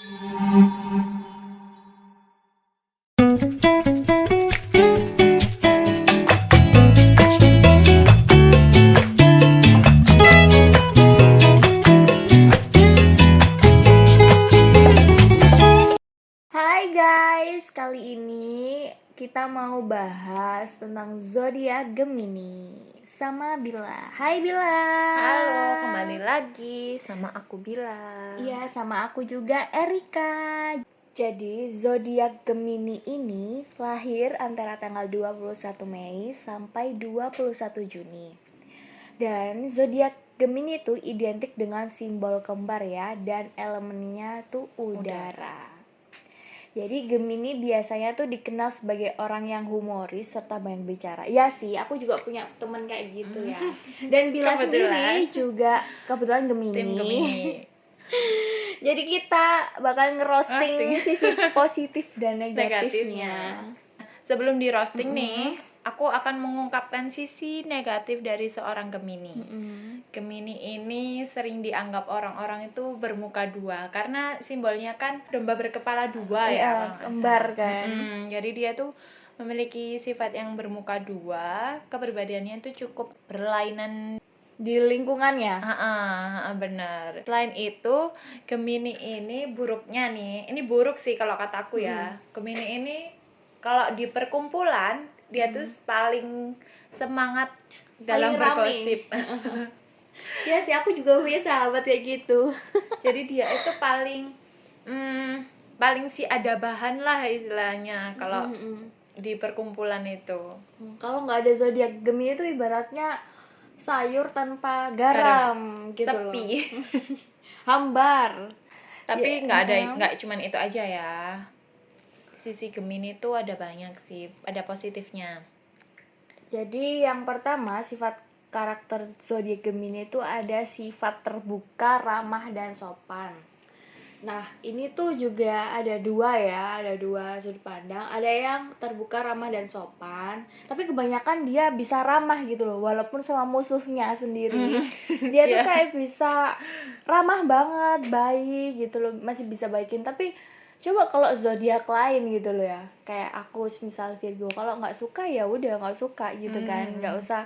Hai guys, kali ini kita mau bahas tentang zodiak Gemini sama Bila. Hai Bila. Halo, kembali lagi sama aku Bila. Iya, sama aku juga Erika. Jadi zodiak Gemini ini lahir antara tanggal 21 Mei sampai 21 Juni. Dan zodiak Gemini itu identik dengan simbol kembar ya, dan elemennya tuh udara. Jadi Gemini biasanya tuh dikenal sebagai orang yang humoris serta banyak bicara. Iya sih, aku juga punya temen kayak gitu ya. Dan Bila sendiri juga kebetulan Gemini. Tim Gemini. Jadi kita bakal ngerosting sisi positif dan negatifnya. Sebelum di roasting nih, aku akan mengungkapkan sisi negatif dari seorang Gemini. Gemini ini sering dianggap orang-orang itu bermuka dua karena simbolnya kan domba berkepala dua ya, kembar kan. Jadi dia tuh memiliki sifat yang bermuka dua, kepribadiannya itu cukup berlainan di lingkungannya. Benar. Selain itu, Gemini ini buruknya nih, ini buruk sih kalau kataku ya. Gemini ini kalau di perkumpulan dia tuh paling semangat dalam bergosip. Ya sih, aku juga punya sahabat kayak gitu. Jadi dia itu paling sih ada bahan lah istilahnya kalau di perkumpulan itu. Kalau nggak ada zodiak Gemini itu ibaratnya sayur tanpa garam gitu. Sepi. Hambar. Tapi nggak cuman itu aja ya. Sisi Gemini itu ada banyak sih, ada positifnya. Jadi yang pertama, sifat karakter zodiak Gemini itu ada sifat terbuka, ramah dan sopan. Nah, ini tuh juga ada dua sudut pandang. Ada yang terbuka, ramah dan sopan, tapi kebanyakan dia bisa ramah gitu loh, walaupun sama musuhnya sendiri. Dia tuh kayak bisa ramah banget, baik gitu loh, masih bisa baikin. Tapi coba kalau zodiak lain gitu loh ya, kayak aku misal Virgo, kalau nggak suka ya udah nggak suka gitu kan, nggak usah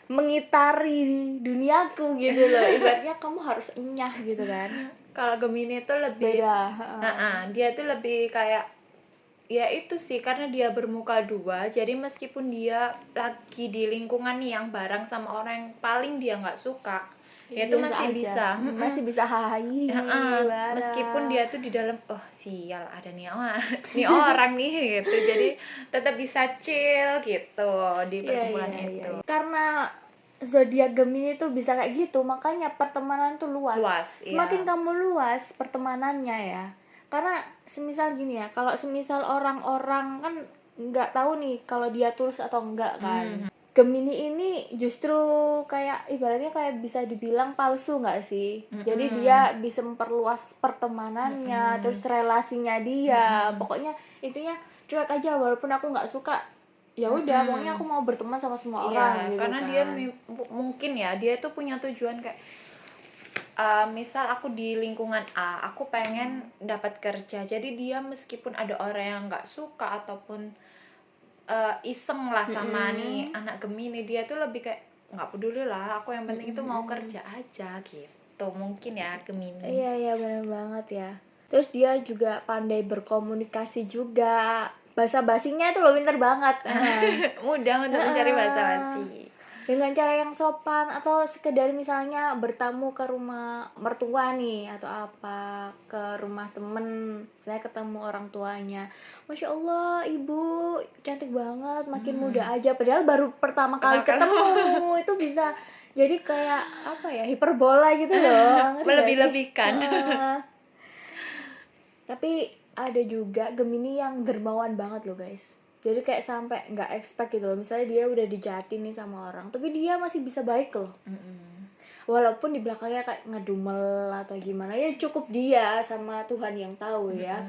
mengitari duniaku gitu loh. Ibaratnya kamu harus enyah gitu kan. Kalau Gemini itu lebih beda. Dia tuh lebih kayak ya itu sih, karena dia bermuka dua, jadi meskipun dia lagi di lingkungan nih yang bareng sama orang yang paling dia nggak suka, dia tuh masih bisa hai meskipun dia tuh di dalam sial ada nih orang nih gitu, jadi tetap bisa chill gitu di perkumpulan itu. Karena zodiak Gemini tuh bisa kayak gitu, makanya pertemanan tuh luas. Semakin kamu luas pertemanannya ya, karena semisal gini ya, kalau semisal orang-orang kan nggak tahu nih kalau dia tulus atau enggak kan. Gemini ini justru kayak ibaratnya kayak bisa dibilang palsu nggak sih? Jadi dia bisa memperluas pertemanannya, terus relasinya dia. Pokoknya intinya cuek aja, walaupun aku nggak suka, ya udah, pokoknya aku mau berteman sama semua orang gitu karena kan. dia mungkin ya dia tuh punya tujuan kayak misal aku di lingkungan A, aku pengen dapat kerja, jadi dia meskipun ada orang yang nggak suka ataupun iseng lah sama nih anak Gemini, dia tuh lebih kayak nggak peduli lah, aku yang penting itu mau kerja aja gitu, mungkin ya Gemini. Iya benar banget ya. Terus dia juga pandai berkomunikasi juga, bahasa basinya itu loh pinter banget. Mudah untuk mencari bahasa basi dengan cara yang sopan, atau sekedar misalnya bertamu ke rumah mertua nih atau apa, ke rumah temen, saya ketemu orang tuanya, Masya Allah ibu cantik banget, makin muda aja, padahal baru pertama kali ketemu. Itu bisa jadi kayak apa ya, hiperbola gitu loh, melebih-lebihkan. Tapi ada juga Gemini yang dermawan banget loh guys. Jadi kayak sampai nggak expect gitu loh, misalnya dia udah dijahatin nih sama orang, tapi dia masih bisa baik loh. Walaupun di belakangnya kayak ngedumel atau gimana, ya cukup dia sama Tuhan yang tahu ya.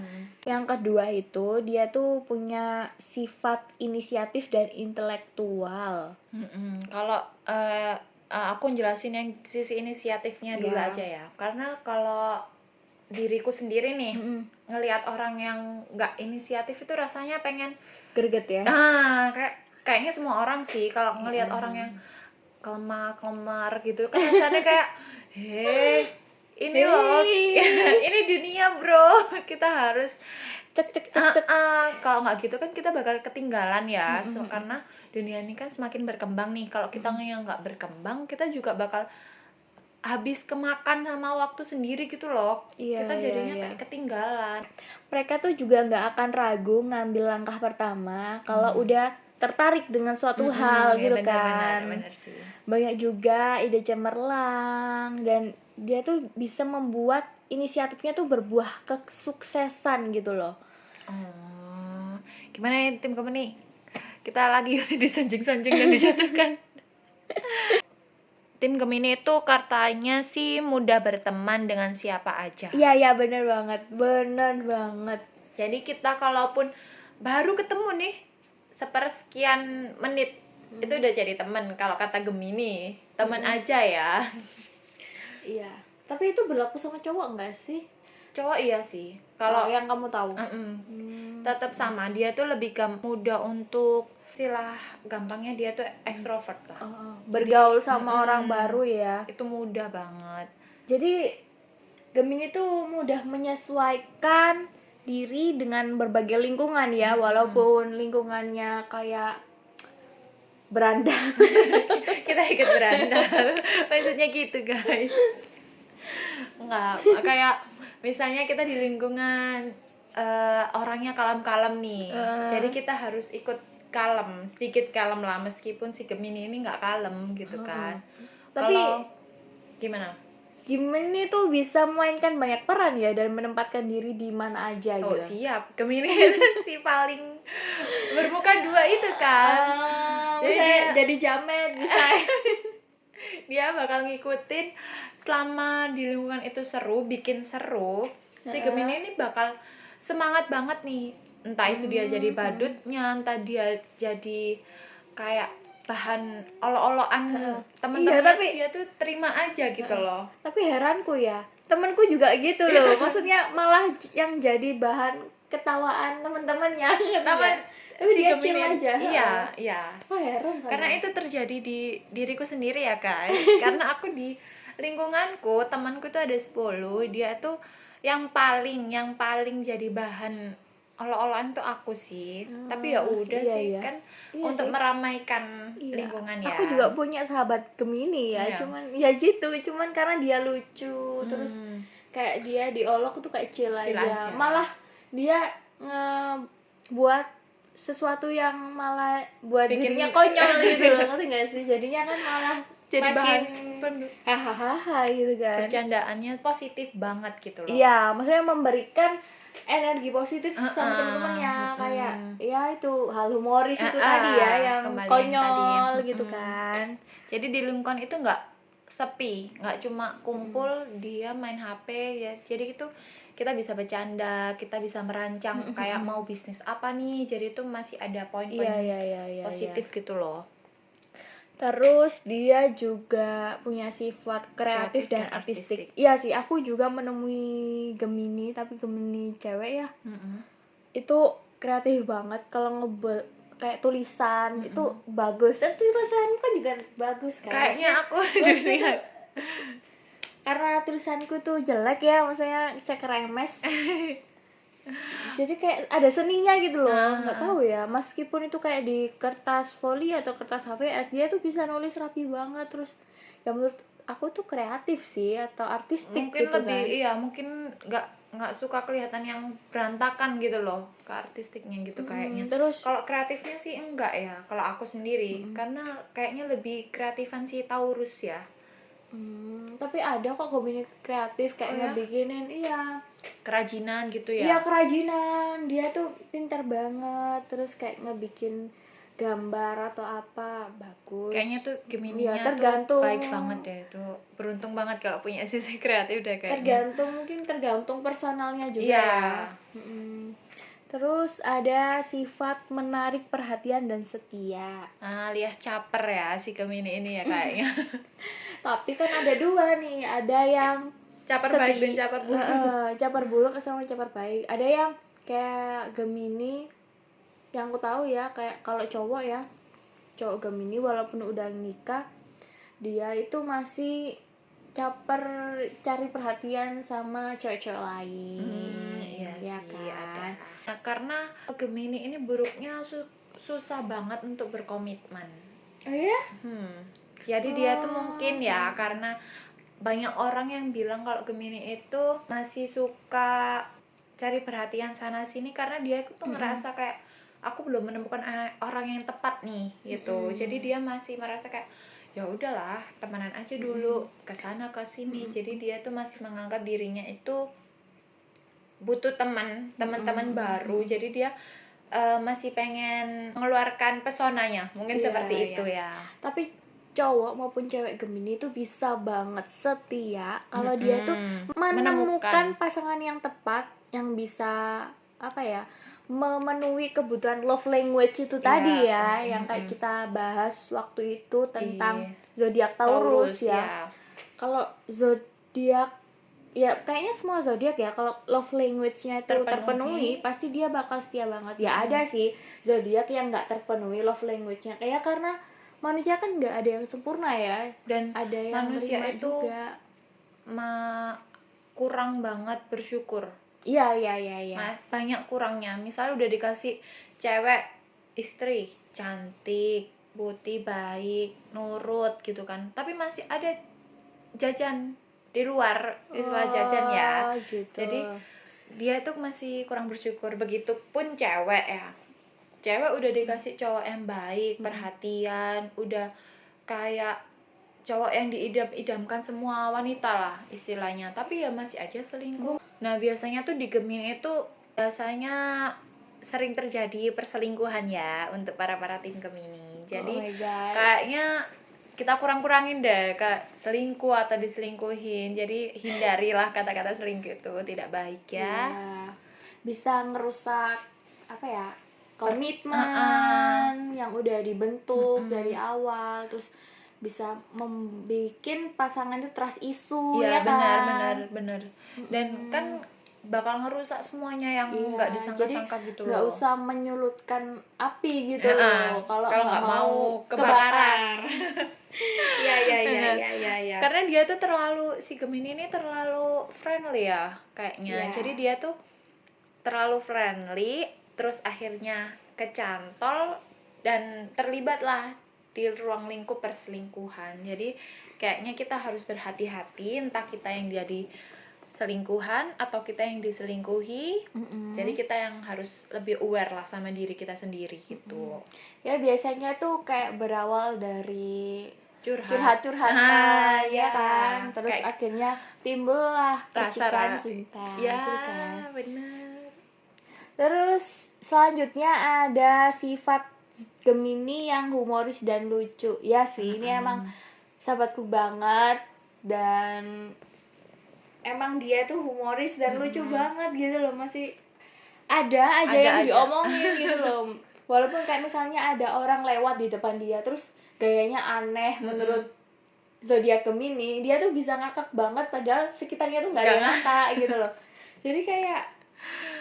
Yang kedua itu dia tuh punya sifat inisiatif dan intelektual. Kalau aku jelasin yang sisi inisiatifnya dulu aja ya, karena kalau diriku sendiri nih, Mm-mm. ngelihat orang yang nggak inisiatif itu rasanya pengen Greget ya. kayaknya semua orang sih kalau ngelihat Iya. orang yang kelemar gitu kan rasanya kayak ini loh ini dunia bro, kita harus Cek. kalau nggak gitu kan kita bakal ketinggalan ya. Mm-mm. Karena dunia ini kan semakin berkembang nih, kalau kita yang nggak berkembang kita juga bakal habis kemakan sama waktu sendiri gitu loh. Iya, Kita jadinya iya. kayak ketinggalan. Mereka tuh juga nggak akan ragu ngambil langkah pertama kalau udah tertarik dengan suatu hal ya gitu benar, kan. benar sih. Banyak juga ide cemerlang dan dia tuh bisa membuat inisiatifnya tuh berbuah kesuksesan gitu loh. Gimana nih tim kamu nih? Kita lagi disanjung-sanjung dan dijatuhkan. Tim Gemini itu katanya sih mudah berteman dengan siapa aja. Iya bener banget. Jadi kita kalaupun baru ketemu nih sepersekian menit itu udah jadi teman. Kalau kata Gemini, teman aja ya. Iya. Tapi itu berlaku sama cowok nggak sih? Cowok iya sih. Kalau yang kamu tahu. tetap sama. Dia tuh lebih mudah untuk istilah gampangnya dia tuh ekstrovert lah. Bergaul sama orang baru ya. Itu mudah banget. Jadi Gemini tuh mudah menyesuaikan diri dengan berbagai lingkungan ya, walaupun lingkungannya kayak berandal. Kita ikut berandal. Maksudnya gitu guys. Enggak, kayak misalnya kita di lingkungan orangnya kalem-kalem nih. Jadi kita harus ikut kalem, sedikit kalem lah, meskipun si Gemini ini nggak kalem gitu kan. Tapi kalau gimana? Gemini tuh bisa memainkan banyak peran ya dan menempatkan diri di mana aja gitu. Oh siap, Gemini itu si paling bermuka dua itu kan. Jadi jamet bisa. Dia bakal ngikutin selama di lingkungan itu seru, bikin seru. Si Gemini ini bakal semangat banget nih. Entah itu dia jadi badutnya, entah dia jadi kayak bahan olo-oloan teman-teman. Iya, tapi dia tuh terima aja gitu loh. Tapi heranku ya, temanku juga gitu loh. Maksudnya malah yang jadi bahan ketawaan teman-temannya. Tapi si dia Gemini, chill aja. Iya. Heran Karena itu terjadi di diriku sendiri ya guys. Karena aku di lingkunganku, temanku tuh ada 10. Dia tuh yang paling jadi bahan olo-oloan tuh aku sih. Tapi ya udah sih kan untuk meramaikan lingkungan ya. Aku juga punya sahabat Gemini ya, cuman ya gitu, cuman karena dia lucu, terus kayak dia diolok tuh kayak chill aja. Malah dia ngebuat sesuatu yang malah buat dirinya konyol gitu loh, ngerti gak sih? Jadinya kan malah jadi bahan hahaha gitu kan. Bercandaannya positif banget gitu loh. Iya, maksudnya memberikan energi positif sama teman-temannya, kayak ya itu hal humoris itu tadi ya, yang konyol gitu kan. Jadi di lingkungan itu nggak sepi, nggak cuma kumpul dia main HP ya. Jadi itu kita bisa bercanda, kita bisa merancang kayak mau bisnis apa nih. Jadi itu masih ada poin-poin positif gitu loh. Terus dia juga punya sifat kreatif dan artistik. Iya sih, aku juga menemui Gemini, tapi Gemini cewek ya. Itu kreatif banget. Kalau kayak tulisan itu bagus. Dan tulisanku kan juga bagus kan. Kayaknya aku dunia. Karena tulisanku tuh jelek ya, maksudnya cek remes. Jadi kayak ada seninya gitu loh, nggak tahu ya, meskipun itu kayak di kertas foli atau kertas HVS, dia tuh bisa nulis rapi banget. Terus ya menurut aku tuh kreatif sih atau artistik mungkin gitu lebih, kan. Iya mungkin nggak suka kelihatan yang berantakan gitu loh, ke artistiknya gitu kayaknya. Terus kalau kreatifnya sih enggak ya, kalau aku sendiri karena kayaknya lebih kreatifan si Taurus ya. Tapi ada kok Gemini kreatif kayak ngebikinin kerajinan gitu ya. Iya, kerajinan. Dia tuh pintar banget. Terus kayak ngebikin gambar atau apa, bagus. Kayaknya tuh Gemini-nya tergantung, tuh baik banget ya. Itu beruntung banget kalau punya sisi kreatif deh kayaknya. Tergantung personalnya juga ya. Terus ada sifat menarik perhatian dan setia. Alias caper ya si Gemini ini ya kayaknya. Tapi kan ada dua nih, ada yang Caper baik dan caper buruk. Caper buruk sama caper baik. Ada yang kayak Gemini, yang aku tahu ya, kayak kalau cowok ya, cowok Gemini walaupun udah nikah, dia itu masih caper, cari perhatian sama cewek-cewek lain. Iya Ya sih, kan? ada. Nah, karena Gemini ini buruknya susah banget untuk berkomitmen. Oh ya? Jadi dia tuh Oh. mungkin ya, karena banyak orang yang bilang kalau Gemini itu masih suka cari perhatian sana sini, karena dia tuh ngerasa kayak aku belum menemukan orang yang tepat nih gitu. Jadi dia masih merasa kayak ya udahlah, temenan aja dulu, kesana ke sini. Jadi dia tuh masih menganggap dirinya itu butuh teman-teman baru. Jadi dia masih pengen mengeluarkan pesonanya, mungkin Iya, seperti iya. itu ya. Tapi cowok maupun cewek Gemini itu bisa banget setia kalau dia tuh menemukan pasangan yang tepat, yang bisa apa ya, memenuhi kebutuhan love language itu tadi ya, yang kayak kita bahas waktu itu tentang zodiak Taurus ya. Kalau zodiak ya kayaknya semua zodiak ya, kalau love language-nya itu terpenuhi pasti dia bakal setia banget. Ya ada sih zodiak yang nggak terpenuhi love language-nya, kayak karena manusia kan nggak ada yang sempurna ya, dan ada yang manusia terima itu juga kurang banget bersyukur. Iya. Banyak kurangnya. Misal udah dikasih cewek istri cantik, putih, baik, nurut gitu kan, tapi masih ada jajan di luar, istilah jajan ya. Gitu. Jadi dia tuh masih kurang bersyukur. Begitupun cewek ya, cewek udah dikasih cowok yang baik, perhatian, udah kayak cowok yang diidam-idamkan semua wanita lah istilahnya, tapi ya masih aja selingkuh. Nah biasanya tuh di Gemini itu biasanya sering terjadi perselingkuhan ya untuk para tim Gemini. Jadi kayaknya kita kurang-kurangin deh ke selingkuh atau diselingkuhin. Jadi hindarilah kata-kata selingkuh itu, tidak baik ya. Bisa ngerusak apa ya, komitmen yang udah dibentuk dari awal, terus bisa membuat pasangan itu trust issue ya kan. Benar. Dan kan bakal ngerusak semuanya yang nggak disangka-sangka gitu loh. Nggak usah menyulutkan api gitu loh kalau nggak mau kebakar. Iya. Karena dia tuh si Gemini ini terlalu friendly ya kayaknya. Jadi dia tuh terlalu friendly, terus akhirnya kecantol dan terlibatlah di ruang lingkup perselingkuhan. Jadi kayaknya kita harus berhati-hati, entah kita yang jadi selingkuhan atau kita yang diselingkuhi. Jadi kita yang harus lebih aware lah sama diri kita sendiri gitu. Ya biasanya tuh kayak berawal dari curhat-curhatan ya kan, terus kayak akhirnya timbullah percikan cinta ya gitu kan. Benar. Terus selanjutnya ada sifat Gemini yang humoris dan lucu. Ya sih, ini emang sahabatku banget, dan emang dia tuh humoris dan lucu banget gitu loh. Masih ada aja yang diomongin gitu loh. Walaupun kayak misalnya ada orang lewat di depan dia terus gayanya aneh menurut zodiak Gemini, dia tuh bisa ngakak banget padahal sekitarnya tuh nggak ada yang ngakak gitu loh. Jadi kayak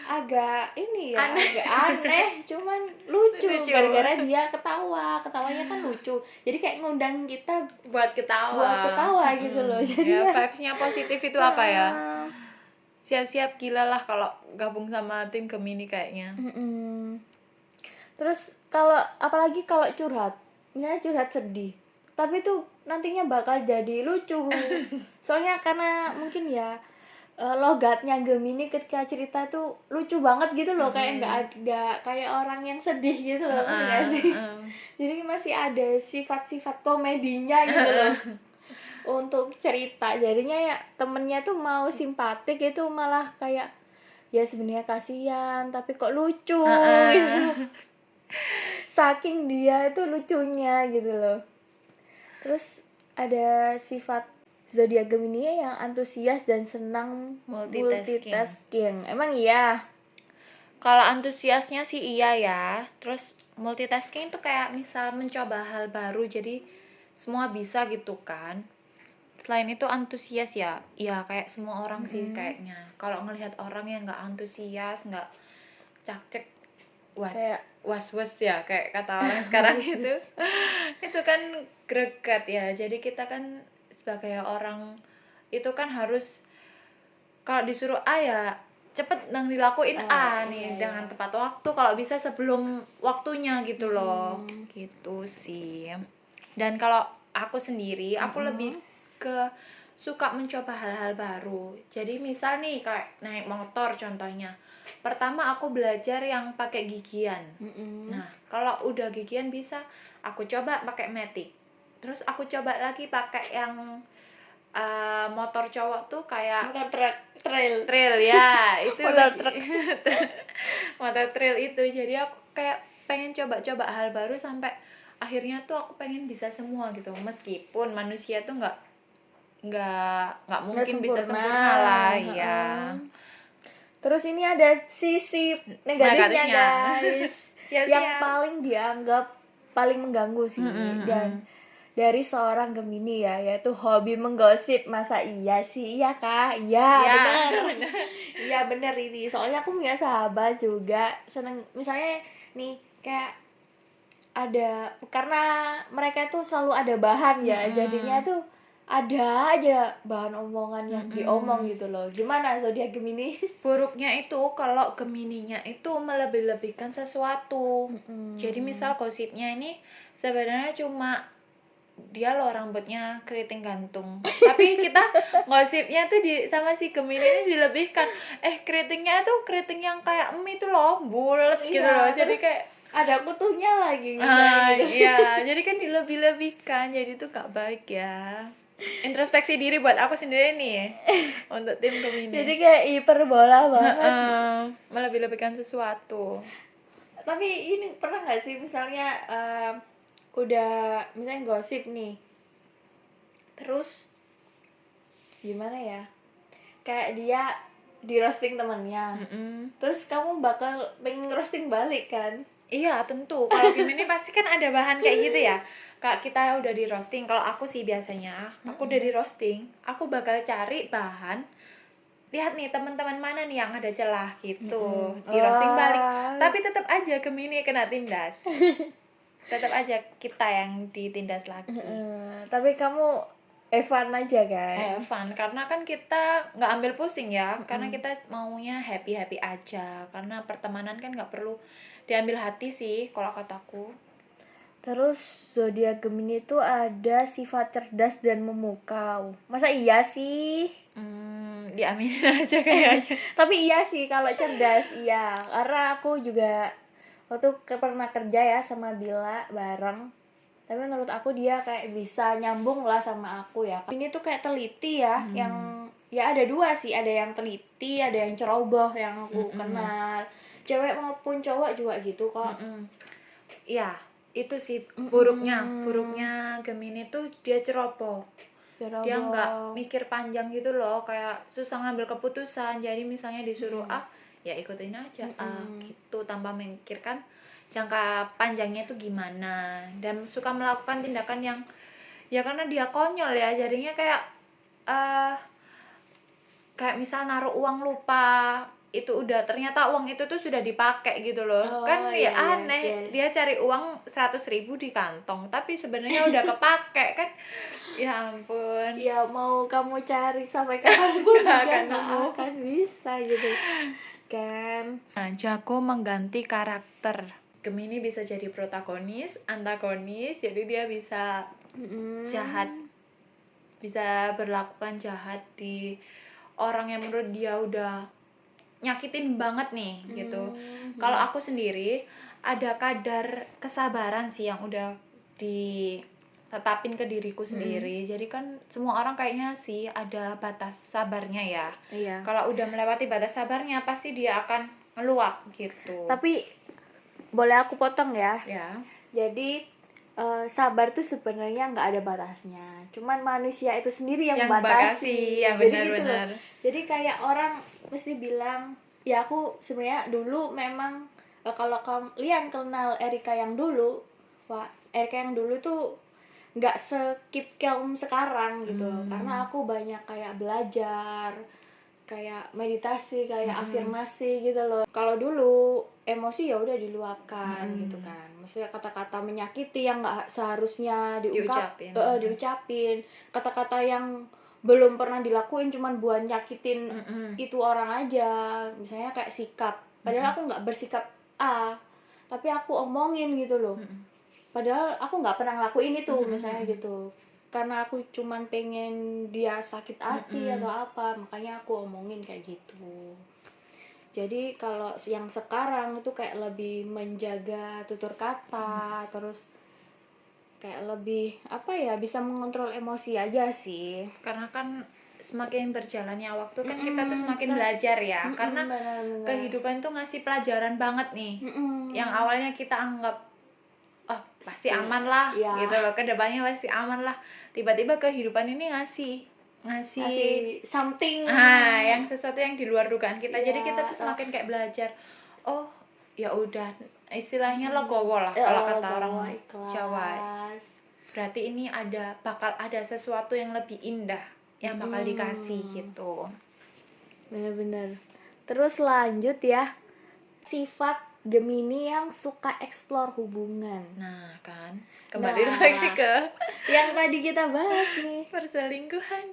agak aneh, cuman lucu gara-gara dia ketawanya kan lucu, jadi kayak ngundang kita buat ketawa gitu loh. Jadi ya vibes-nya positif itu apa ya, siap-siap gila lah kalau gabung sama tim Gemini kayaknya. Terus apalagi kalau curhat, misalnya curhat sedih, tapi tuh nantinya bakal jadi lucu. Soalnya karena mungkin ya logatnya Gemini ketika cerita tuh lucu banget gitu loh, kayak nggak kayak orang yang sedih gitu loh, nggak sih? Jadi masih ada sifat-sifat komedinya gitu loh untuk cerita. Jadinya ya temennya tuh mau simpatik itu malah kayak ya sebenarnya kasihan tapi kok lucu gitu. Saking dia itu lucunya gitu loh. Terus ada sifat zodiak Gemini yang antusias dan senang multitasking. Emang iya? Kalau antusiasnya sih iya ya. Terus multitasking itu kayak misal mencoba hal baru, jadi semua bisa gitu kan. selain itu antusias ya, ya kayak semua orang sih Mm-mm. kayaknya. Kalau ngelihat orang yang nggak antusias, nggak cakcek, wah, Kayak was-was ya kayak kata orang sekarang itu, was-was. itu kan greget ya. Jadi kita kan sebagai orang itu kan harus kalau disuruh A ya cepet nang dilakuin A nih Iya, dengan iya. tepat waktu, kalau bisa sebelum waktunya gitu loh. Mm-mm. Gitu sih. Dan kalau aku sendiri, aku lebih Mm-mm. ke suka mencoba hal-hal baru. Jadi misal nih kayak naik motor contohnya. Pertama aku belajar yang pakai gigian. Mm-mm. Nah, kalau udah gigian bisa aku coba pakai matic. Terus aku coba lagi pakai yang motor cowok tuh kayak Motor truk trail. trail ya, itu Motor truk. motor trail itu. Jadi aku kayak pengen coba-coba hal baru sampai akhirnya tuh aku pengen bisa semua gitu. Meskipun manusia tuh nggak Nggak mungkin bisa sempurna. sempurna lah ya. Heeh. Terus ini ada sisi negatifnya Negatifnya. guys, yang Siap-siap. paling dianggap paling mengganggu sih, dan dari seorang Gemini ya, yaitu hobi menggosip. Masa iya sih? Iya kak? Iya Ya, bener. benar. Iya bener ini. Soalnya aku punya sahabat juga seneng, misalnya nih kayak ada, karena mereka tuh selalu ada bahan ya, jadinya tuh ada aja bahan omongan yang diomong gitu loh. Gimana zodiak Gemini? Buruknya itu kalau Gemininya itu melebih-lebihkan sesuatu. Jadi misal gosipnya ini sebenarnya cuma dia loh rambutnya keriting gantung, tapi kita gosipnya tuh sama si Gemini ini dilebihkan. Keritingnya tuh keriting yang kayak mie itu loh, bulat gitu Iya, loh. Jadi terus kayak ada kutunya lagi misalnya gitu. iya, jadi kan dilebih-lebihkan, jadi itu gak baik ya. Introspeksi diri buat aku sendiri nih untuk tim Gemini. Jadi kayak hiperbola banget. Melebih-lebihkan sesuatu. Tapi ini pernah nggak sih misalnya udah misalnya gosip nih, terus gimana ya? Kayak dia di roasting temennya, terus kamu bakal pengen roasting balik kan? Iya tentu, kalau Gemini pasti kan ada bahan kayak gitu ya. Kak, kita udah di roasting. Kalau aku sih biasanya, aku udah di roasting, aku bakal cari bahan. Lihat nih teman-teman mana nih yang ada celah gitu, di roasting balik. Tapi tetap aja Gemini kena tindas. Tetap aja kita yang ditindas lagi. Tapi kamu fun aja kan? Fun, karena kan kita nggak ambil pusing ya, karena kita maunya happy-happy aja. Karena pertemanan kan nggak perlu diambil hati sih, kalau kataku. Terus zodiak Gemini itu ada sifat cerdas dan memukau. Masa iya sih? Diaminin aja kayaknya. Tapi iya sih kalau cerdas, iya. Karena aku juga waktu pernah kerja ya sama Bila bareng. Tapi menurut aku dia kayak bisa nyambung lah sama aku ya. Ini tuh kayak teliti ya, yang ya ada dua sih, ada yang teliti, ada yang ceroboh yang aku kenal. Cewek maupun cowok juga gitu kok. Iya, itu sih buruknya Gemini tuh dia ceroboh. Dia nggak mikir panjang gitu loh, kayak susah ngambil keputusan. Jadi misalnya disuruh A, ya ikutin aja A gitu, tanpa memikirkan jangka panjangnya itu gimana. Dan suka melakukan tindakan yang ya karena dia konyol ya, jadinya kayak misal naruh uang lupa, itu udah ternyata uang itu tuh sudah dipakai gitu loh. Kan ya aneh, dia cari uang 100.000 di kantong tapi sebenarnya udah kepake kan. Ya ampun. Ya mau kamu cari sampai kapanpun juga nggak akan bisa gitu kan. Nah, jago mengganti karakter. Gemini bisa jadi protagonis, antagonis, jadi dia bisa jahat, bisa berlakukan jahat di orang yang menurut dia udah nyakitin banget nih gitu. Kalau aku sendiri ada kadar kesabaran sih yang udah ditetapin ke diriku sendiri. Jadi kan semua orang kayaknya sih ada batas sabarnya ya. Iya. Kalau udah melewati batas sabarnya pasti dia akan meluap gitu. Tapi boleh aku potong ya? Ya. Jadi sabar tuh sebenarnya nggak ada batasnya. Cuman manusia itu sendiri yang membatasi. Ya, Jadi benar, gitu benar. loh. Jadi kayak orang mesti bilang, ya aku sebenarnya dulu memang kalau kalian kenal Erika yang dulu, wah Erika yang dulu tuh nggak skip calm sekarang gitu loh. Hmm. Karena aku banyak kayak belajar, kayak meditasi, kayak afirmasi gitu loh. Kalau dulu emosi ya udah diluapkan gitu kan. Maksudnya kata-kata menyakiti yang nggak seharusnya diucapin, kata-kata yang belum pernah dilakuin cuman buat nyakitin itu orang aja. Misalnya kayak sikap, padahal aku nggak bersikap A, tapi aku omongin gitu loh. Padahal aku nggak pernah ngelakuin itu misalnya gitu, karena aku cuman pengen dia sakit hati atau apa, makanya aku omongin kayak gitu. Jadi kalau yang sekarang itu kayak lebih menjaga tutur kata, terus kayak lebih apa ya, bisa mengontrol emosi aja sih. Karena kan semakin berjalannya waktu kan kita tuh semakin belajar ya, karena benar-benar. kehidupan tuh ngasih pelajaran banget nih. Yang awalnya kita anggap pasti aman lah ya, gitu loh, kedepannya pasti aman lah, tiba-tiba kehidupan ini ngasih something yang sesuatu yang di luar dugaan kita. Ya, jadi kita tuh semakin kayak belajar, oh ya udah, istilahnya legowo lah kalau kata orang Jawa. Berarti ini bakal ada sesuatu yang lebih indah yang bakal dikasih gitu. Bener-bener. Terus lanjut ya, sifat Gemini yang suka explore hubungan. Nah kan, kembali lagi ke yang tadi kita bahas nih, perselingkuhan.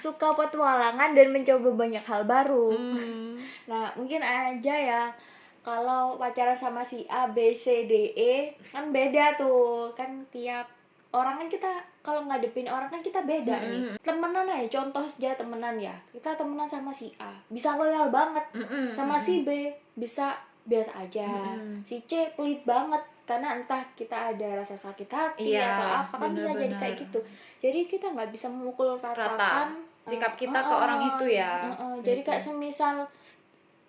Suka petualangan dan mencoba banyak hal baru. Nah mungkin aja ya, kalau pacaran sama si A, B, C, D, E kan beda tuh. Kan tiap orang kan, kita kalau ngadepin orang kan kita beda nih. Temenan ya, contoh aja temenan ya, kita temenan sama si A bisa loyal banget, sama si B bisa biasa aja, si C pelit banget karena entah kita ada rasa sakit hati atau apa, kan bisa jadi kayak gitu. Jadi kita nggak bisa memukul ratakan sikap kita ke orang itu ya. Jadi kayak semisal,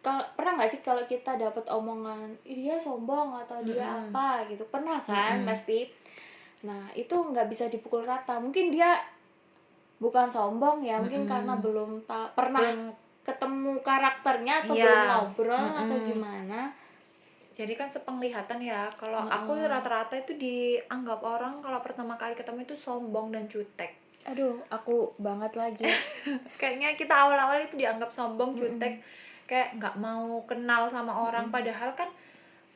kalau pernah nggak sih kalau kita dapat omongan dia sombong atau dia apa gitu, pernah kan pasti. Nah itu nggak bisa dipukul rata. Mungkin dia bukan sombong ya, mungkin karena belum pernah ketemu karakternya atau belum ngobrol atau gimana. Jadi kan sepenglihatan ya, kalau aku rata-rata itu dianggap orang kalau pertama kali ketemu itu sombong dan jutek. Aduh, aku banget lagi. Kayaknya kita awal-awal itu dianggap sombong, jutek, kayak nggak mau kenal sama orang. Padahal kan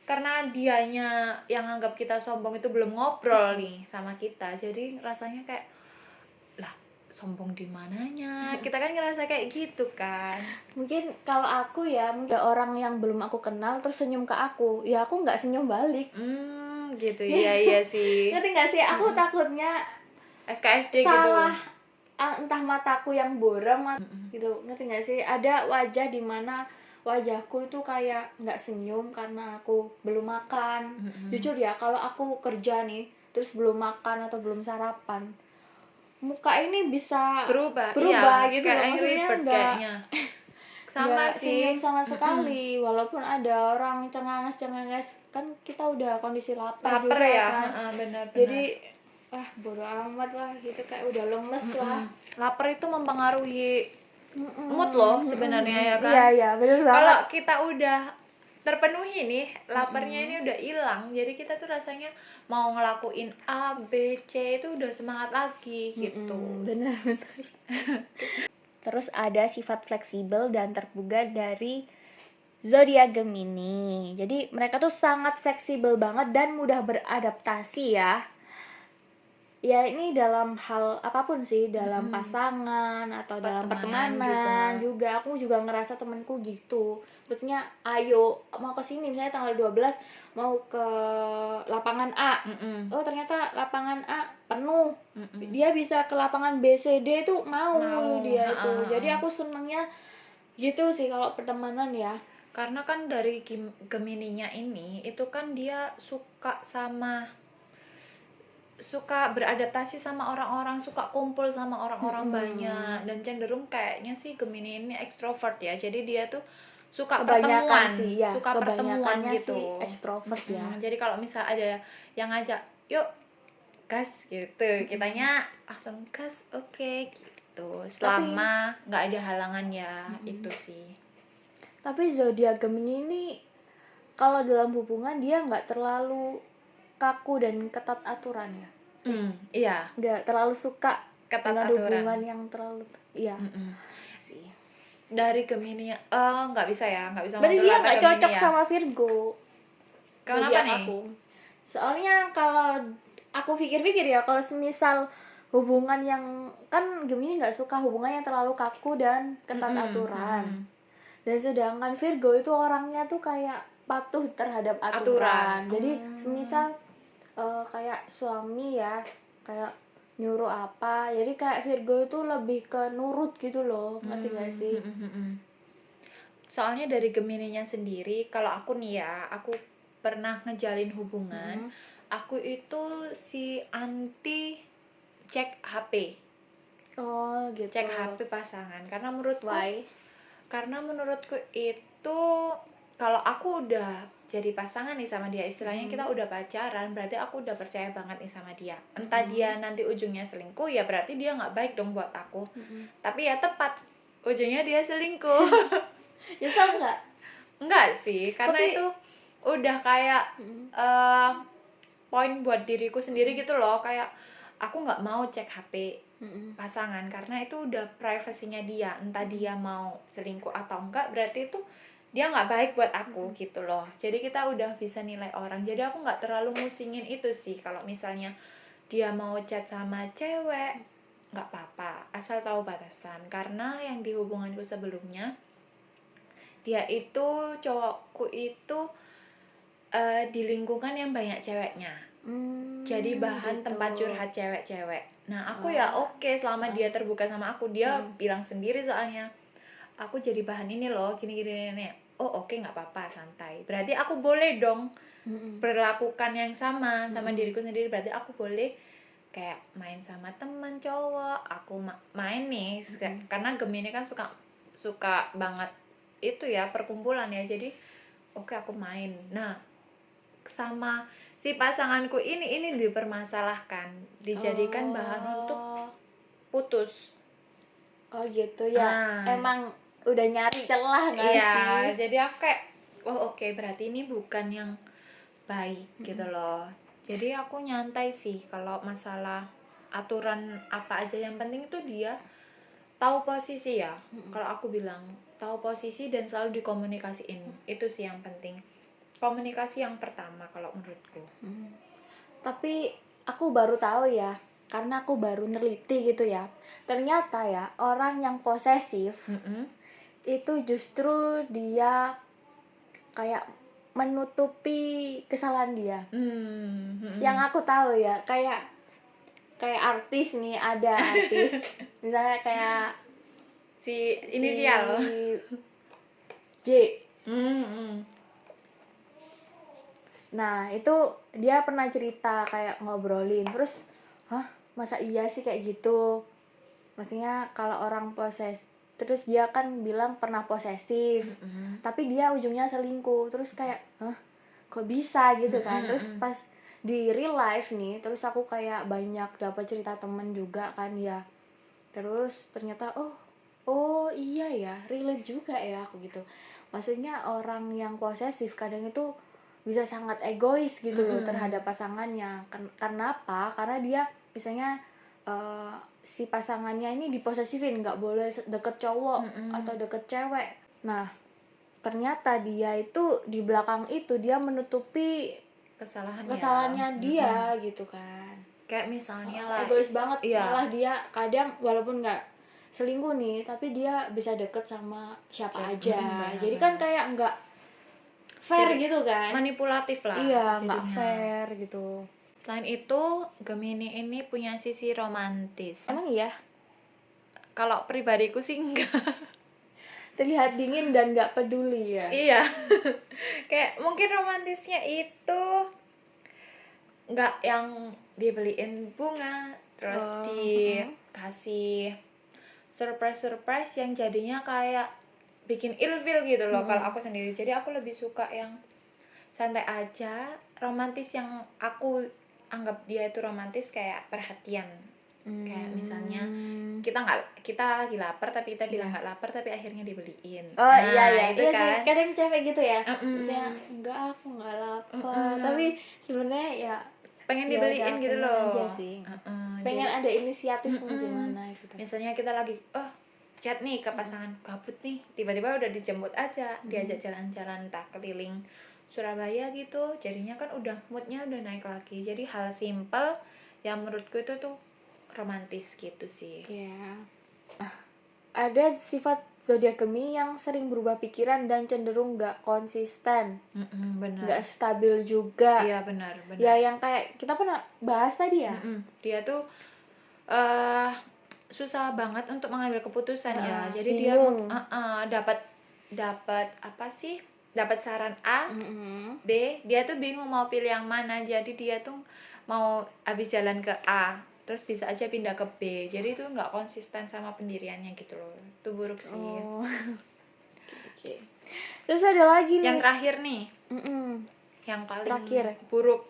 karena dianya yang anggap kita sombong itu belum ngobrol nih sama kita, jadi rasanya kayak, lah sombong di mananya? Kita kan ngerasa kayak gitu kan. Mungkin kalau aku ya, mungkin orang yang belum aku kenal terus senyum ke aku, ya aku nggak senyum balik. Gitu. Iya sih. Ngerti nggak sih? Aku takutnya SKSD salah, gitu. entah mataku yang borong gitu. Ngerti nggak sih? Ada wajah di mana wajahku itu kayak nggak senyum karena aku belum makan. Jujur ya, kalau aku kerja nih terus belum makan atau belum sarapan, muka ini bisa berubah iya, gitu kayak loh. Maksudnya nggak sama sih, senyum sama sekali. Walaupun ada orang cengenges kan kita udah kondisi lapar juga ya kan. benar. Jadi bodo amat lah gitu, kayak udah lemes lah. Lapar itu mempengaruhi mood loh sebenarnya ya kan. Iya benar banget. Kalau kita udah terpenuhi nih, laparnya ini udah hilang, jadi kita tuh rasanya mau ngelakuin A, B, C itu udah semangat lagi gitu. Benar. Terus ada sifat fleksibel dan terbuka dari zodiak Gemini. Jadi mereka tuh sangat fleksibel banget dan mudah beradaptasi ya. Ya ini dalam hal apapun sih, dalam pasangan atau dalam pertemanan juga. Aku juga ngerasa temanku gitu. Maksudnya ayo mau ke sini misalnya tanggal 12 mau ke lapangan A. Oh ternyata lapangan A penuh. Dia bisa ke lapangan B, C, D itu mau dia itu. Jadi aku senengnya gitu sih kalau pertemanan ya. Karena kan dari Gemininya ini itu kan dia suka beradaptasi sama orang-orang, suka kumpul sama orang-orang banyak, dan cenderung kayaknya sih Gemini ini ekstrovert ya. Jadi dia tuh suka pertemuan, suka pertemuan gitu. Sih ekstrovert ya. Jadi kalau misal ada yang ngajak, yuk gas gitu, kitanya langsung gas, oke, gitu. Selama nggak ada halangan ya, itu sih. Tapi zodiak Gemini ini kalau dalam hubungan dia nggak terlalu kaku dan ketat aturan ya. Iya, nggak terlalu suka ketat dengan aturan. hubungan yang terlalu iya sih. Dari Gemini nggak bisa ya, nggak bisa Berarti mengatur dia kata nggak Gemini cocok ya. sama Virgo Kenapa zodiak nih? aku. Soalnya kalau aku pikir-pikir ya, kalau semisal hubungan yang kan Gemini nggak suka hubungan yang terlalu kaku dan ketat aturan. Dan sedangkan Virgo itu orangnya tuh kayak patuh terhadap aturan. Jadi semisal kayak suami ya, kayak nyuruh apa, jadi kayak Virgo itu lebih ke nurut gitu loh, ngerti gak sih? Soalnya dari Gemininya sendiri, kalau aku nih ya, aku pernah ngejalin hubungan, aku itu si anti cek HP, Oh gitu. cek HP pasangan, karena menurutku Why? itu kalau aku udah jadi pasangan nih sama dia, istilahnya kita udah pacaran, berarti aku udah percaya banget nih sama dia. Entah dia nanti ujungnya selingkuh, ya berarti dia nggak baik dong buat aku. Tapi ya tepat, ujungnya dia selingkuh. Nyesel nggak? Enggak sih, karena Tapi- itu udah kayak poin buat diriku sendiri gitu loh, kayak aku nggak mau cek HP pasangan karena itu udah privasinya dia, entah dia mau selingkuh atau enggak, berarti itu dia nggak baik buat aku gitu loh. Jadi kita udah bisa nilai orang, jadi aku nggak terlalu musingin itu sih. Kalau misalnya dia mau chat sama cewek, nggak apa-apa, asal tahu batasan. Karena yang di hubunganku sebelumnya, dia itu cowokku itu di lingkungan yang banyak ceweknya, jadi bahan gitu. tempat curhat cewek-cewek. Nah aku ya oke, selama dia terbuka sama aku, dia bilang sendiri soalnya, aku jadi bahan ini loh, gini. Oh oke, nggak apa-apa, santai. Berarti aku boleh dong perlakukan yang sama diriku sendiri. Berarti aku boleh kayak main sama teman cowok, aku main nih, karena Gemini kan suka banget itu ya, perkumpulan ya. Jadi oke, aku main. Nah sama si pasanganku ini dipermasalahkan, dijadikan bahan untuk putus. Oh gitu ya. Emang udah nyari celah nggak Iya, sih? jadi aku kayak oke, berarti ini bukan yang baik gitu loh. Jadi aku nyantai sih kalau masalah aturan apa aja, yang penting itu dia tahu posisi ya. Kalau aku bilang tahu posisi dan selalu dikomunikasiin, itu sih yang penting. Komunikasi yang pertama kalau menurutku. Tapi aku baru tahu ya, karena aku baru neliti gitu ya. Ternyata ya, orang yang posesif itu justru dia kayak menutupi kesalahan dia. Yang aku tahu ya, kayak artis nih, ada artis misalnya kayak si inisial J. Nah itu dia pernah cerita kayak ngobrolin, terus masa iya sih kayak gitu, maksudnya kalau orang terus dia kan bilang pernah posesif, tapi dia ujungnya selingkuh, terus kayak kok bisa gitu kan. Terus pas di real life nih, terus aku kayak banyak dapat cerita temen juga kan ya, terus ternyata oh iya ya, relate juga ya aku gitu. Maksudnya orang yang posesif kadang itu bisa sangat egois gitu loh terhadap pasangannya. Kenapa? Karena dia misalnya si pasangannya ini diposesifin, nggak boleh deket cowok atau deket cewek. Nah ternyata dia itu di belakang itu dia menutupi kesalahannya dia gitu kan. Kayak misalnya lah, egois banget. iya. Malah dia kadang walaupun nggak selingkuh nih, tapi dia bisa deket sama siapa aja. Jadi kan kayak nggak fair gitu kan, manipulatif lah. Iya, nggak fair gitu. Selain itu, Gemini ini punya sisi romantis. Emang iya? Kalau pribadiku sih enggak. Terlihat dingin dan nggak peduli ya. Iya. Kayak mungkin romantisnya itu nggak yang dibeliin bunga, terus dikasih surprise yang jadinya kayak bikin ilfil gitu loh. Kalau aku sendiri, jadi aku lebih suka yang santai aja, romantis. Yang aku anggap dia itu romantis kayak perhatian. Kayak misalnya kita lagi lapar tapi kita bilang nggak lapar, tapi akhirnya dibeliin. Iya itu iya kan sih, kadang cewek gitu ya. Misalnya enggak, aku nggak lapar, tapi sebenarnya ya pengen Ya dibeliin udah, gitu pengen loh. aja sih. Pengen Jadi, ada inisiatif mm-mm. gimana gitu. misalnya kita lagi chat nih ke pasangan, gabut nih, tiba-tiba udah dijemput aja, diajak jalan-jalan entah keliling Surabaya gitu, jadinya kan udah moodnya udah naik lagi. Jadi hal simple yang menurutku itu tuh romantis gitu sih. Ya. Ada sifat zodiak Gemini yang sering berubah pikiran dan cenderung nggak konsisten, Benar. nggak stabil juga. Iya benar. Ya yang kayak kita pernah bahas tadi ya. Dia tuh susah banget untuk mengambil keputusan ya. Jadi bingung. dia dapat apa sih? Dapat saran A, B, dia tuh bingung mau pilih yang mana. Jadi dia tuh mau habis jalan ke A, terus bisa aja pindah ke B. Jadi itu nggak konsisten sama pendiriannya gitu loh. Itu buruk sih. Oke. Terus ada lagi nih. Yang terakhir nih. Yang paling terakhir buruk.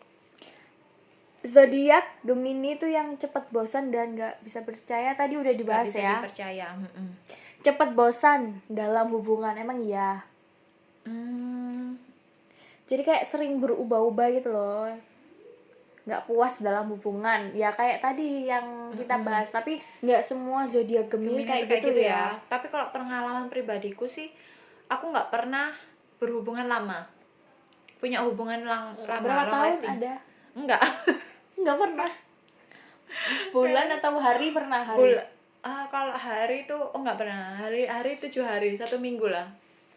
Zodiak Gemini itu yang cepat bosan dan nggak bisa percaya. Tadi udah dibahas Gak bisa ya. dipercaya. Cepat bosan dalam hubungan, emang iya? Jadi kayak sering berubah-ubah gitu loh, nggak puas dalam hubungan. Ya kayak tadi yang kita bahas. Tapi nggak semua zodiak Gemini kayak gitu ya. Tapi kalau pengalaman pribadiku sih, aku nggak pernah berhubungan lama. Punya hubungan lama. Berapa tahun lasting. ada? Enggak. Nggak pernah. Bulan atau hari pernah? Kalau hari itu nggak pernah. Hari 7 hari, 1 minggu lah.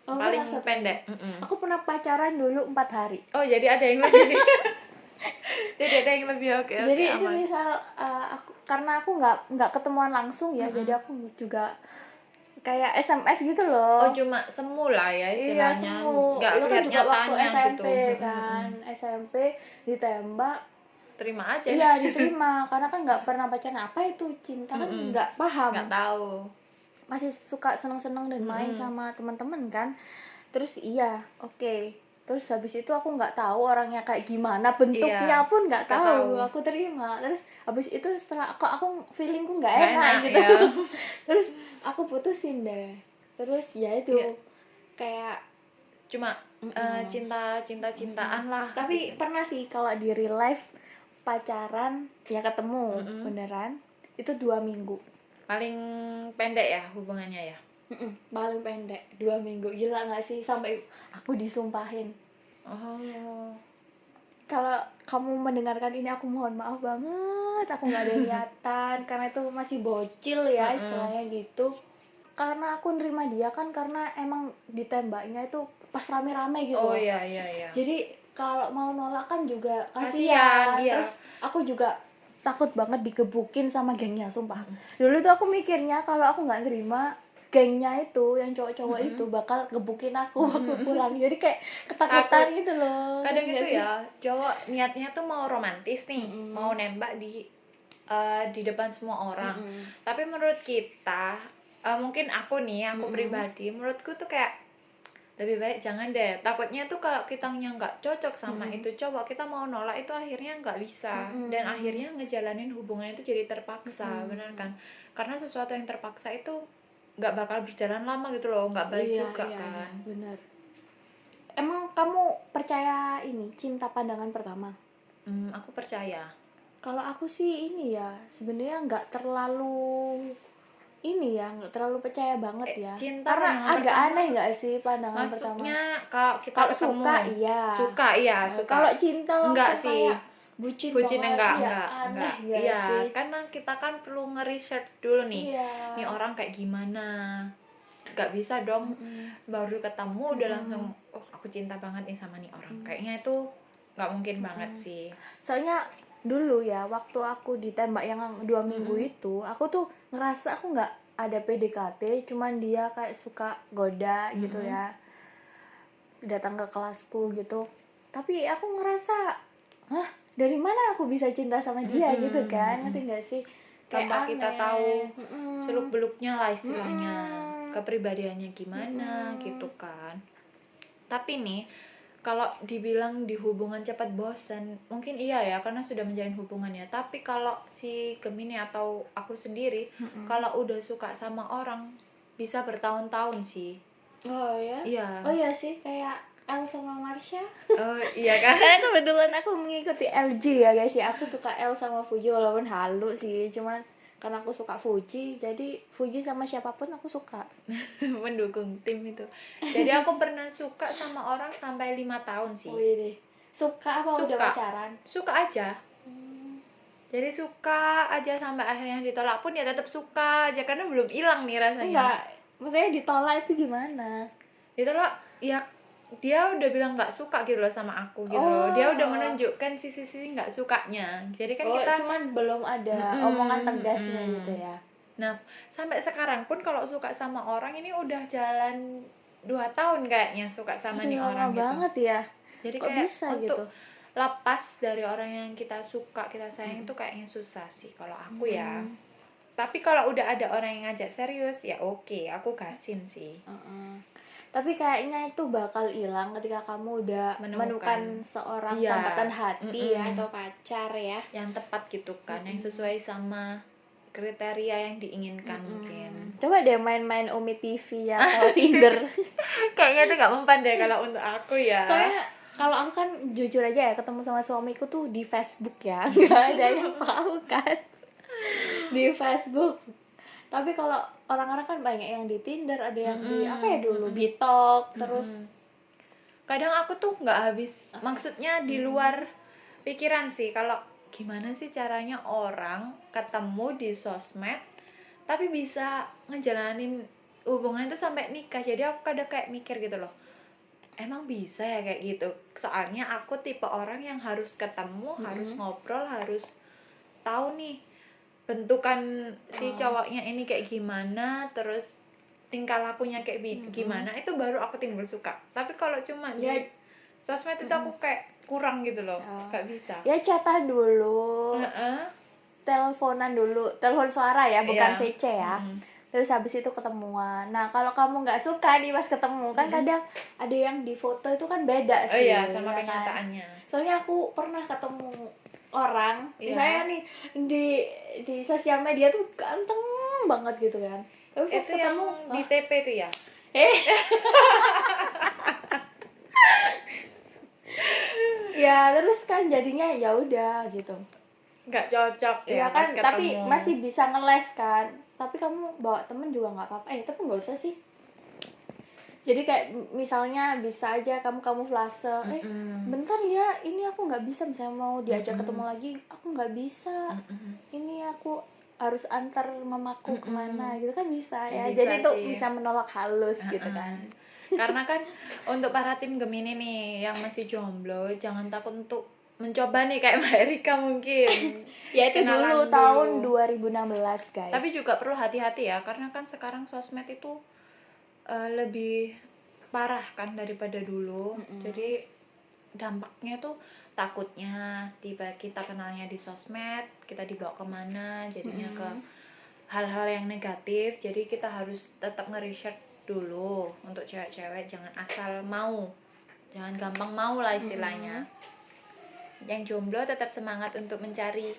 Paling pendek. Aku pernah pacaran dulu 4 hari. Oh jadi ada yang lebih nih. Jadi ada yang lebih oke. Jadi itu misal karena aku nggak ketemuan langsung ya, jadi aku juga kayak SMS gitu loh. Oh cuma semu lah ya istilahnya. Iya, semu. Nggak Lu kan juga waktu SMP gitu. kan. SMP ditembak, terima aja. Iya diterima karena kan nggak pernah pacaran. Apa itu cinta kan nggak paham. Nggak tahu. Masih suka seneng-seneng dan main sama teman-teman kan. Terus iya oke. Terus habis itu aku nggak tahu orangnya kayak gimana, bentuknya pun nggak tahu. Aku terima. Terus habis itu setelah aku feelingku nggak enak gitu. Ya. Terus aku putusin deh. Terus ya itu kayak cuma cintaan lah. Tapi pernah sih kalau di real life pacaran ya ketemu beneran itu 2 minggu. Paling pendek ya hubungannya ya. Paling pendek 2 minggu. Gila nggak sih, sampai aku disumpahin. Kalau kamu mendengarkan ini aku mohon maaf banget, aku nggak ada niatan karena itu masih bocil ya istilahnya gitu. Karena aku nerima dia kan karena emang ditembaknya itu pas rame-rame gitu. Oh iya. Jadi kalau mau nolak kan juga kasihan. Terus aku juga takut banget digebukin sama gengnya, sumpah. Dulu tuh aku mikirnya kalau aku nggak nerima, gengnya itu yang cowok-cowok itu bakal gebukin aku waktu pulang. Jadi kayak ketakutan gitu loh. Kadang gitu ya, cowok niatnya tuh mau romantis nih, mau nembak di depan semua orang. Tapi menurut kita, mungkin aku pribadi, menurutku tuh kayak lebih baik jangan deh. Takutnya tuh kalau kitanya nggak cocok sama itu cowok, kita mau nolak itu akhirnya nggak bisa. Dan akhirnya ngejalanin hubungan itu jadi terpaksa, benar kan? Karena sesuatu yang terpaksa itu nggak bakal berjalan lama gitu loh, nggak baik juga kan. Benar. Emang kamu percaya ini cinta pandangan pertama? Aku percaya. Kalau aku sih ini ya sebenarnya nggak terlalu percaya banget ya. Cinta karena agak pertama, aneh nggak sih pandangan maksudnya, pertama? Maksudnya kalau kita ketemu suka iya. Kalau cinta langsung enggak sih. Kayak bucin enggak. Iya, sih? Karena kita kan perlu nge-research dulu nih. Nih orang kayak gimana. Gak bisa dong baru ketemu udah langsung aku cinta banget nih sama nih orang. Kayaknya itu nggak mungkin banget sih. Soalnya dulu ya waktu aku ditembak yang 2 minggu itu, aku tuh ngerasa aku nggak ada PDKT, cuman dia kayak suka goda gitu ya, datang ke kelasku gitu. Tapi aku ngerasa, dari mana aku bisa cinta sama dia gitu kan, ngerti nggak sih? Tanpa kita tahu seluk beluknya lah istilahnya, kepribadiannya gimana gitu kan. Tapi nih kalau dibilang di hubungan cepat bosan, mungkin iya ya karena sudah menjalin hubungan ya. Tapi kalau si Gemini atau aku sendiri, kalau udah suka sama orang bisa bertahun-tahun sih. Oh ya? Iya. Oh iya sih, kayak L sama Marsha. Oh iya kan. Karena kebetulan aku mengikuti LG ya guys ya. Aku suka L sama Fuji walaupun halu sih. Cuman karena aku suka Fuji, jadi Fuji sama siapapun aku suka. Mendukung tim itu. Jadi aku pernah suka sama orang sampai 5 tahun sih. Wih deh. Suka apa udah Suka. pacaran? Suka aja. Jadi suka aja sampai akhirnya ditolak pun ya tetap suka aja karena belum hilang nih rasanya. Enggak, maksudnya ditolak itu gimana? Ditolak ya dia udah bilang nggak suka gitu loh sama aku gitu loh. Dia udah menunjukkan sisi-sisi nggak sukanya. Jadi kan kita cuman belum ada omongan tegasnya gitu ya. Nah, sampai sekarang pun kalau suka sama orang ini udah jalan 2 tahun kayaknya suka sama nih orang lama gitu. banget ya. Jadi Kok kayak bisa untuk gitu? lepas dari orang yang kita suka, kita sayang itu kayaknya susah sih kalau aku ya. Tapi kalau udah ada orang yang ngajak serius ya oke, aku gasin sih. Tapi kayaknya itu bakal hilang ketika kamu udah menemukan seorang tambatan hati ya atau pacar ya. Yang tepat gitu kan, yang sesuai sama kriteria yang diinginkan mungkin. Coba deh main-main Umi TV atau Tinder. Kayaknya itu nggak mempan deh kalau untuk aku ya. Soalnya kalau aku kan jujur aja ya ketemu sama suamiku tuh di Facebook ya, nggak ada yang tahu kan di Facebook. Tapi kalau orang-orang kan banyak yang di Tinder, ada yang di apa ya dulu Bitok, terus kadang aku tuh nggak habis, maksudnya di luar pikiran sih kalau gimana sih caranya orang ketemu di sosmed tapi bisa ngejalanin hubungan itu sampai nikah. Jadi aku kadang kayak mikir gitu loh, emang bisa ya kayak gitu. Soalnya aku tipe orang yang harus ketemu, harus ngobrol, harus tahu nih bentukan si cowoknya ini kayak gimana, terus tingkah lakunya kayak gimana, itu baru aku timbul suka. Tapi kalau cuma di sosmed itu aku kayak kurang gitu loh, gak bisa. Ya chatan dulu, teleponan dulu, telepon suara ya, bukan VC ya. Terus habis itu ketemuan. Nah kalau kamu nggak suka nih pas ketemu kan kadang ada yang di foto itu kan beda sih. Oh iya, sama kenyataannya. Soalnya aku pernah ketemu orang, misalnya nih di sosial media tuh ganteng banget gitu kan. Tapi pas itu ketemu yang di TP itu ya? Ya terus kan jadinya ya udah gitu. Nggak cocok ya kan, pas tapi ketemu. masih bisa ngeles kan. Tapi kamu bawa temen juga nggak apa-apa. Tapi nggak usah sih. Jadi kayak misalnya bisa aja kamu kamuflase, bentar ya, ini aku nggak bisa, misalnya mau diajak ketemu lagi, aku nggak bisa, ini aku harus antar mamaku kemana gitu kan bisa ya. Bisa jadi itu sih. bisa menolak halus gitu kan. Karena kan untuk para tim Gemini nih yang masih jomblo, jangan takut untuk mencoba nih kayak Mbak Erika mungkin. Ya itu dulu tahun 2016 guys. Tapi juga perlu hati-hati ya, karena kan sekarang sosmed itu lebih parah kan daripada dulu. Jadi dampaknya tuh takutnya tiba kita kenalnya di sosmed, kita dibawa kemana, jadinya ke hal-hal yang negatif. Jadi kita harus tetap nge-research dulu untuk cewek-cewek, jangan asal mau, jangan gampang mau lah istilahnya. Yang jomblo tetap semangat untuk mencari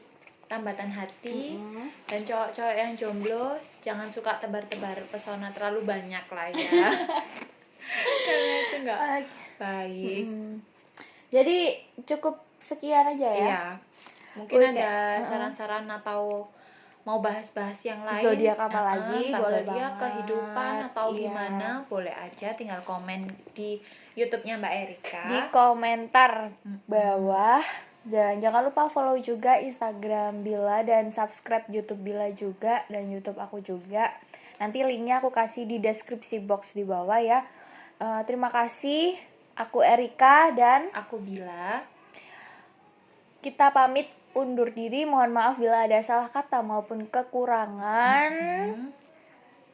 tambatan hati, dan cowok-cowok yang jomblo jangan suka tebar-tebar pesona terlalu banyak lah ya. Karena itu nggak baik. Jadi cukup sekian aja ya. Iya. Mungkin ada saran-saran atau mau bahas-bahas yang lain, zodiak apa lagi, boleh zodiak, kehidupan atau iya. gimana, boleh aja tinggal komen di YouTube-nya Mbak Erika. Di komentar bawah. Dan jangan lupa follow juga Instagram Bila dan subscribe YouTube Bila juga dan YouTube aku juga. Nanti linknya aku kasih di deskripsi box di bawah ya. Terima kasih. Aku Erika dan aku Bila. Kita pamit undur diri. Mohon maaf bila ada salah kata maupun kekurangan.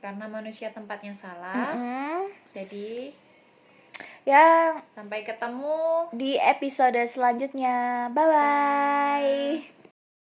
Karena manusia tempatnya salah. Jadi ya, sampai ketemu di episode selanjutnya. Bye bye.